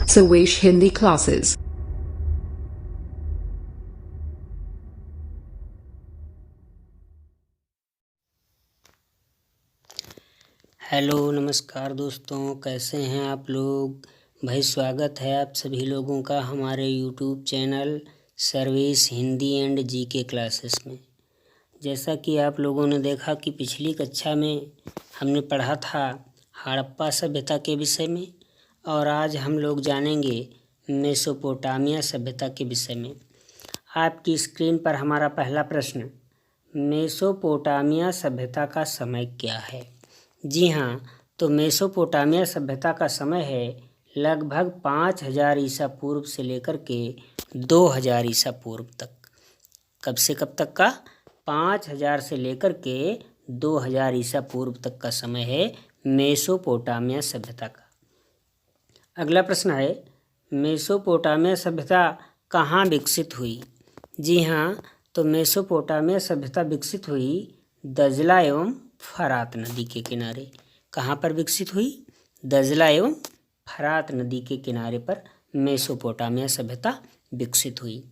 Sawish Hindi classes. Hello नमस्कार दोस्तों, कैसे हैं आप लोग। भाई स्वागत है आप सभी लोगों का हमारे YouTube channel service Hindi and GK classes में। जैसा कि आप लोगों ने देखा कि पिछली कक्षा में हमने पढ़ा था हड़प्पा सभ्यता के विषय में, और आज हम लोग जानेंगे मेसोपोटामिया सभ्यता के विषय में। आपकी स्क्रीन पर हमारा पहला प्रश्न, मेसोपोटामिया सभ्यता का समय क्या है। जी हाँ, तो मेसोपोटामिया सभ्यता का समय है लगभग 5000 ईसा पूर्व से लेकर के 2000 ईसा पूर्व तक। कब से कब तक का? 5000 से लेकर के 2000 ईसा पूर्व तक का समय है मेसोपोटामिया सभ्यता का। अगला प्रश्न है, मेसोपोटामिया सभ्यता कहाँ विकसित हुई। जी हाँ, तो मेसोपोटामिया सभ्यता विकसित हुई दजला एवं फरात नदी के किनारे। कहाँ पर विकसित हुई? दजला एवं फरात नदी के किनारे पर मेसोपोटामिया सभ्यता विकसित हुई।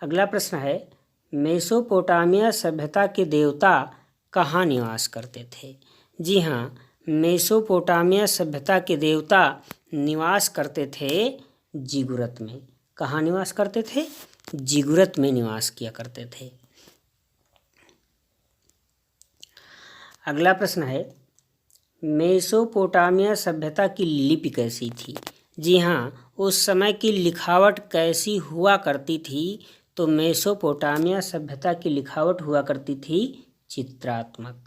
अगला प्रश्न है, मेसोपोटामिया सभ्यता के देवता कहाँ निवास करते थे। जी हाँ, मेसोपोटामिया सभ्यता के देवता निवास करते थे जिगुरत में। कहाँ निवास करते थे? जिगुरत में निवास किया करते थे। अगला प्रश्न है, मेसोपोटामिया सभ्यता की लिपि कैसी थी। जी हाँ, उस समय की लिखावट कैसी हुआ करती थी। तो मेसोपोटामिया सभ्यता की लिखावट हुआ करती थी चित्रात्मक।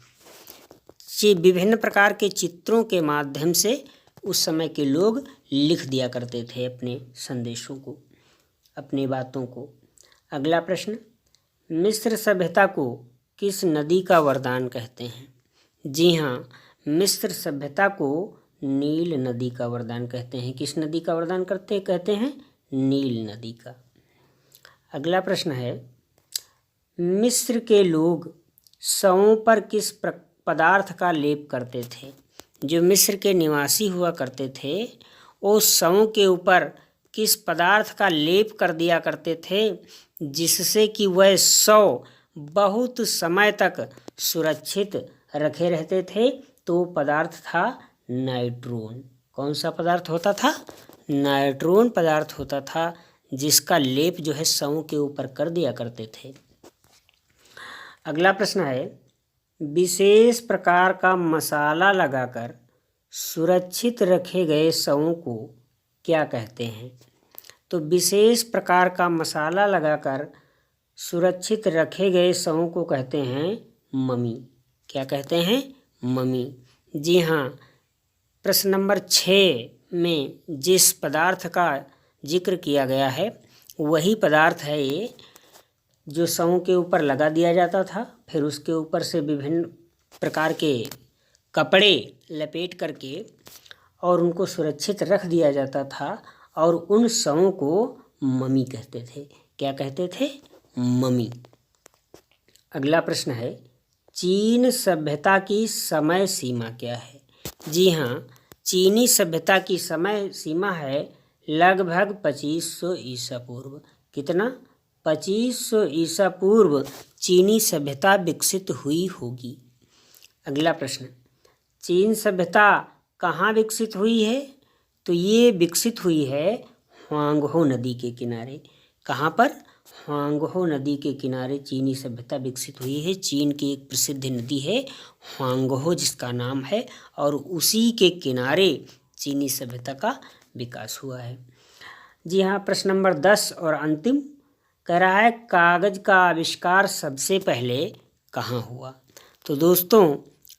विभिन्न प्रकार के चित्रों के माध्यम से उस समय के लोग लिख दिया करते थे अपने संदेशों को, अपनी बातों को। अगला प्रश्न, मिस्र सभ्यता को किस नदी का वरदान कहते हैं। जी हाँ, मिस्र सभ्यता को नील नदी का वरदान कहते हैं। किस नदी का वरदान कहते हैं? नील नदी का। अगला प्रश्न है, मिस्र के लोग शवों पर किस पदार्थ का लेप करते थे। जो मिस्र के निवासी हुआ करते थे वो शवों के ऊपर किस पदार्थ का लेप कर दिया करते थे जिससे कि वह शव बहुत समय तक सुरक्षित रखे रहते थे। तो पदार्थ था नाइट्रोन। कौन सा पदार्थ होता था? नाइट्रोन पदार्थ होता था, जिसका लेप जो है शवों के ऊपर कर दिया करते थे। अगला प्रश्न है, विशेष प्रकार का मसाला लगाकर सुरक्षित रखे गए शवों को क्या कहते हैं। तो विशेष प्रकार का मसाला लगाकर सुरक्षित रखे गए शवों को कहते हैं ममी। क्या कहते हैं? ममी। जी हाँ, प्रश्न नंबर 6 में जिस पदार्थ का जिक्र किया गया है वही पदार्थ है ये, जो शवों के ऊपर लगा दिया जाता था, फिर उसके ऊपर से विभिन्न प्रकार के कपड़े लपेट करके और उनको सुरक्षित रख दिया जाता था, और उन शवों को ममी कहते थे। क्या कहते थे? ममी। अगला प्रश्न है, चीन सभ्यता की समय सीमा क्या है। जी हाँ, चीनी सभ्यता की समय सीमा है लगभग 2500 ईसा पूर्व। कितना? 2500 ईसा पूर्व चीनी सभ्यता विकसित हुई होगी। अगला प्रश्न, चीन सभ्यता कहाँ विकसित हुई है। तो ये विकसित हुई है ह्वांगहो नदी के किनारे। कहाँ पर? ह्वांगहो नदी के किनारे चीनी सभ्यता विकसित हुई है। चीन की एक प्रसिद्ध नदी है ह्वांगहो, जिसका नाम है, और उसी के किनारे चीनी सभ्यता का विकास हुआ है। जी हाँ, प्रश्न नंबर 10 और अंतिम कह रहा है, कागज का आविष्कार सबसे पहले कहाँ हुआ। तो दोस्तों,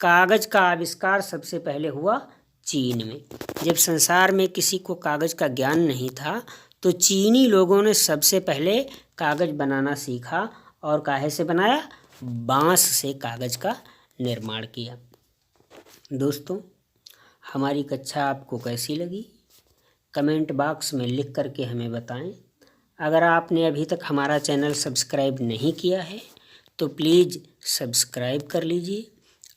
कागज का आविष्कार सबसे पहले हुआ चीन में। जब संसार में किसी को कागज का ज्ञान नहीं था तो चीनी लोगों ने सबसे पहले कागज बनाना सीखा, और काहे से बनाया? बांस से कागज का निर्माण किया। दोस्तों, हमारी कक्षा आपको कैसी लगी कमेंट बॉक्स में लिख करके हमें बताएं। अगर आपने अभी तक हमारा चैनल सब्सक्राइब नहीं किया है तो प्लीज़ सब्सक्राइब कर लीजिए,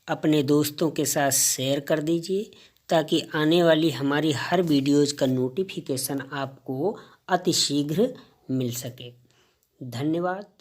अपने दोस्तों के साथ शेयर कर दीजिए, ताकि आने वाली हमारी हर वीडियोज़ का नोटिफिकेशन आपको अतिशीघ्र मिल सके। धन्यवाद।